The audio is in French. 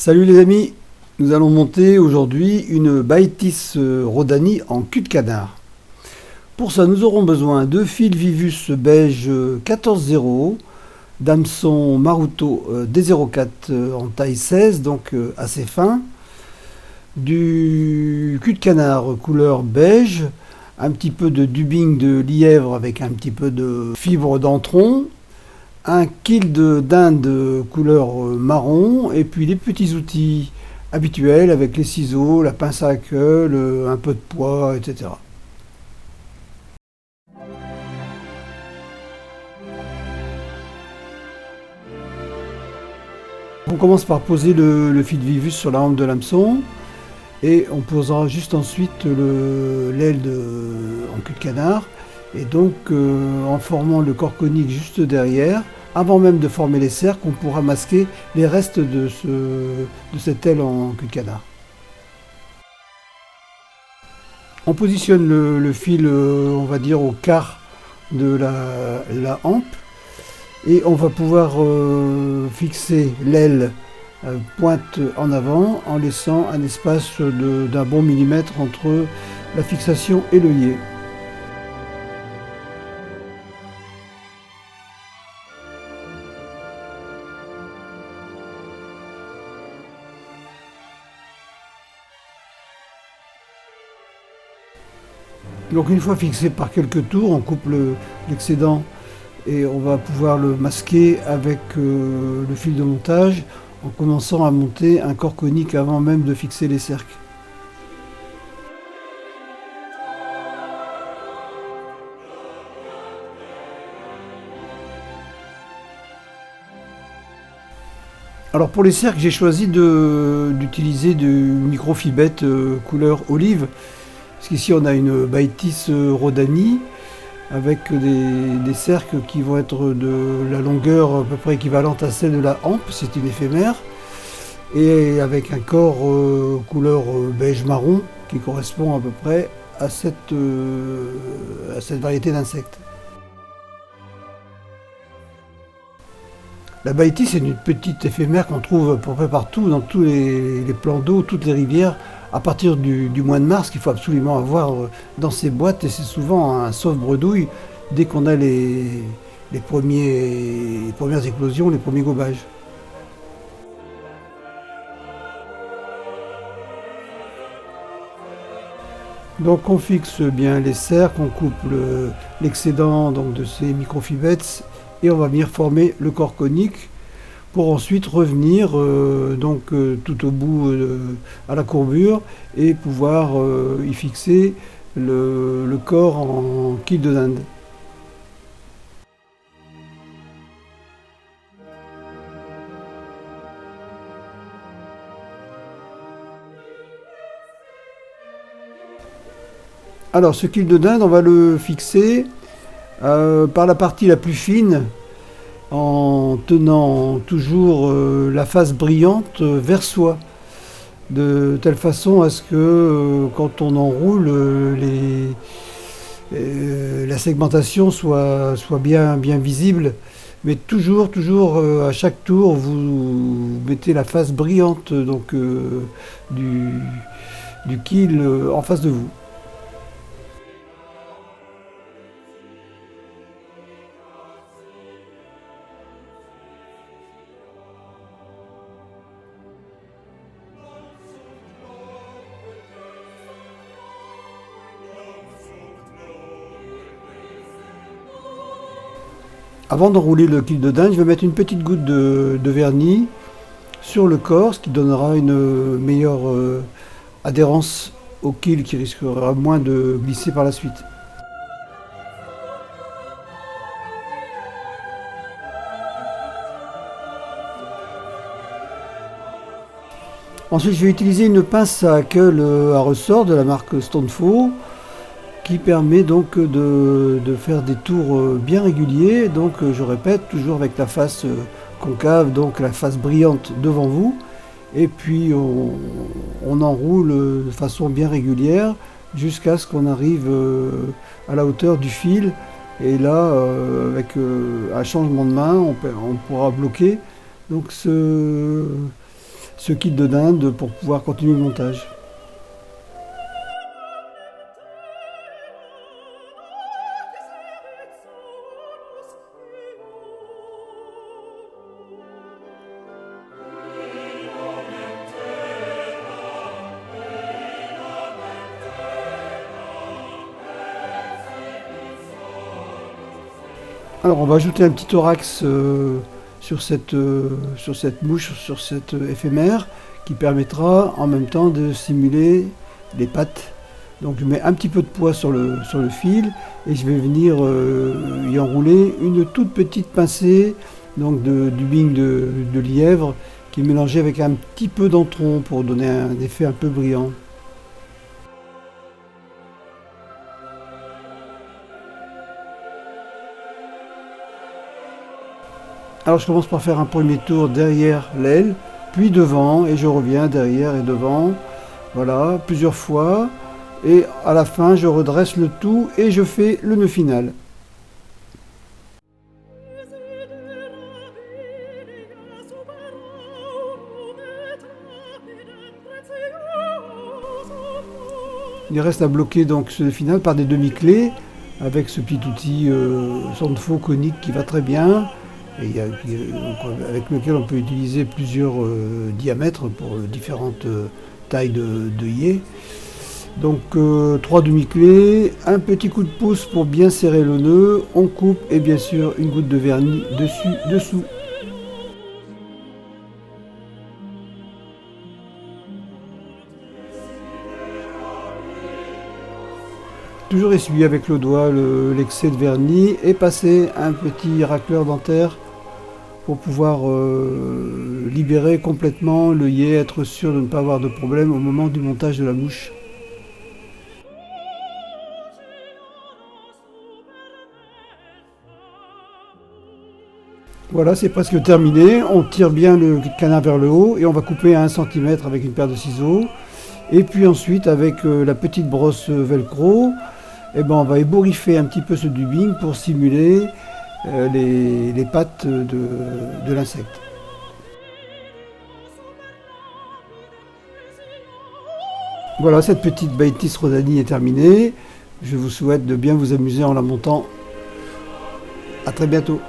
Salut les amis, nous allons monter aujourd'hui une Baetis Rodani en cul de canard. Pour ça, nous aurons besoin de fils Vivus beige 14-0, d'hameçon Maruto D04 en taille 16, donc assez fin, du cul de canard couleur beige, un petit peu de dubbing de lièvre avec un petit peu de fibre d'antron, un kill d'Inde couleur marron, et puis les petits outils habituels avec les ciseaux, la pince à queue, un peu de poids, etc. On commence par poser le fil Vivus sur la hampe de l'hameçon, et on posera juste ensuite l'aile en cul de canard, et donc en formant le corps conique juste derrière. Avant même de former les cercles, on pourra masquer les restes de cette aile en cul de canard. On positionne le fil, on va dire, au quart de la hampe, et on va pouvoir fixer l'aile pointe en avant en laissant un espace d'un bon millimètre entre la fixation et l'œillet. Donc une fois fixé par quelques tours, on coupe l'excédent et on va pouvoir le masquer avec le fil de montage en commençant à monter un corps conique avant même de fixer les cercles. Alors pour les cercles, j'ai choisi d'utiliser du microfibette couleur olive. Parce qu'ici on a une Baetis Rodani avec des cercles qui vont être de la longueur à peu près équivalente à celle de la hampe, c'est une éphémère, et avec un corps couleur beige marron qui correspond à peu près à cette variété d'insectes. La Baetis c'est une petite éphémère qu'on trouve à peu près partout, dans tous les plans d'eau, toutes les rivières, à partir du mois de mars, qu'il faut absolument avoir dans ces boîtes, et c'est souvent un sauve-bredouille dès qu'on a les premières éclosions, les premiers gobages. Donc on fixe bien les cercles, on coupe l'excédent de ces microfibettes, et on va venir former le corps conique pour ensuite revenir tout au bout à la courbure et pouvoir y fixer le corps en quille de dinde. Alors ce quille de dinde, on va le fixer par la partie la plus fine, en tenant toujours la face brillante vers soi, de telle façon à ce que quand on enroule, la segmentation soit bien visible, mais toujours à chaque tour vous mettez la face brillante du quille en face de vous. Avant d'enrouler le quille de dinde, je vais mettre une petite goutte de vernis sur le corps, ce qui donnera une meilleure adhérence au quille, qui risquera moins de glisser par la suite. Ensuite, je vais utiliser une pince à queue à ressort de la marque Stonefo, qui permet donc de faire des tours bien réguliers. Donc je répète, toujours avec la face concave, donc la face brillante devant vous, et puis on enroule de façon bien régulière jusqu'à ce qu'on arrive à la hauteur du fil, et là avec un changement de main on pourra bloquer donc ce kit de dinde pour pouvoir continuer le montage. Alors on va ajouter un petit thorax sur cette mouche, sur cette éphémère, qui permettra en même temps de simuler les pattes. Donc je mets un petit peu de poids sur le fil et je vais venir y enrouler une toute petite pincée donc du bing de lièvre qui est mélangé avec un petit peu d'antron pour donner un effet un peu brillant. Alors je commence par faire un premier tour derrière l'aile, puis devant, et je reviens derrière et devant, voilà, plusieurs fois, et à la fin je redresse le tout et je fais le nœud final. Il reste à bloquer donc ce nœud final par des demi-clés, avec ce petit outil Sandfo conique qui va très bien. Avec lequel on peut utiliser plusieurs diamètres pour différentes tailles de yé. Donc 3 demi-clés, un petit coup de pouce pour bien serrer le nœud, on coupe et bien sûr une goutte de vernis dessous. Toujours essuyer avec le doigt l'excès de vernis et passer un petit racleur dentaire pour pouvoir libérer complètement le yé, être sûr de ne pas avoir de problème au moment du montage de la mouche. Voilà, c'est presque terminé. On tire bien le canard vers le haut et on va couper à 1 cm avec une paire de ciseaux. Et puis ensuite, avec la petite brosse velcro, eh ben, on va ébouriffer un petit peu ce dubbing pour simuler les pattes de l'insecte. Voilà, cette petite Baetis rhodani est terminée. Je vous souhaite de bien vous amuser en la montant. À très bientôt.